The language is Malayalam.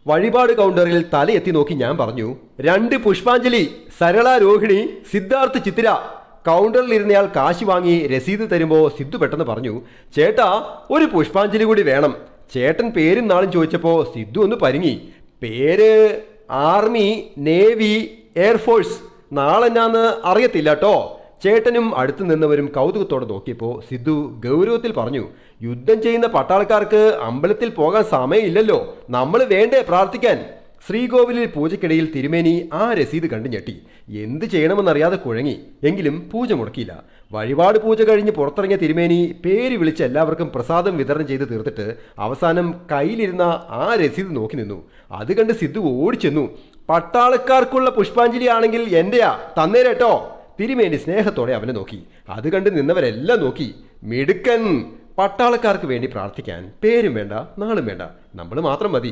വഴിപാട് കൗണ്ടറിൽ തലയെത്തി നോക്കി ഞാൻ പറഞ്ഞു, 2 പുഷ്പാഞ്ജലി, സരള രോഹിണി, സിദ്ധാർത്ഥ് ചിത്തിര. കൗണ്ടറിൽ ഇരുന്നയാൾ കാശ് വാങ്ങി രസീത് തരുമ്പോൾ സിദ്ധു പെട്ടെന്ന് പറഞ്ഞു, ചേട്ടാ ഒരു പുഷ്പാഞ്ജലി കൂടി വേണം. ചേട്ടൻ പേരും നാളും ചോദിച്ചപ്പോൾ സിദ്ധു ഒന്ന് പരിങ്ങി. പേര് ആർമി, നേവി, എയർഫോഴ്സ്. നാളെന്നാന്ന് അറിയത്തില്ല കേട്ടോ. ചേട്ടനും അടുത്തു നിന്നവരും കൗതുകത്തോടെ നോക്കിയപ്പോൾ സിദ്ധു ഗൗരവത്തിൽ പറഞ്ഞു, യുദ്ധം ചെയ്യുന്ന പട്ടാളക്കാർക്ക് അമ്പലത്തിൽ പോകാൻ സമയമില്ലല്ലോ, നമ്മൾ വേണ്ടേ പ്രാർത്ഥിക്കാൻ. ശ്രീകോവിലിൽ പൂജയ്ക്കിടയിൽ തിരുമേനി ആ രസീത് കണ്ടു ഞെട്ടി. എന്ത് ചെയ്യണമെന്നറിയാതെ കുഴങ്ങി. എങ്കിലും പൂജ മുടക്കിയില്ല. വഴിപാട് പൂജ കഴിഞ്ഞ് പുറത്തിറങ്ങിയ തിരുമേനി പേര് വിളിച്ച് എല്ലാവർക്കും പ്രസാദം വിതരണം ചെയ്ത് തീർത്തിട്ട് അവസാനം കയ്യിലിരുന്ന ആ രസീത് നോക്കി നിന്നു. അത് കണ്ട് സിദ്ധു ഓടിച്ചെന്നു. പട്ടാളക്കാർക്കുള്ള പുഷ്പാഞ്ജലി ആണെങ്കിൽ എന്റെയാ, തന്നേരേട്ടോ. തിരുമേനി സ്നേഹത്തോടെ അവനെ നോക്കി. അത് കണ്ട് നിന്നവരെല്ലാം നോക്കി. മിടുക്കൻ. പട്ടാളക്കാർക്ക് വേണ്ടി പ്രാർത്ഥിക്കാൻ പേരും വേണ്ട, നാളും വേണ്ട, നമ്മൾ മാത്രം മതി.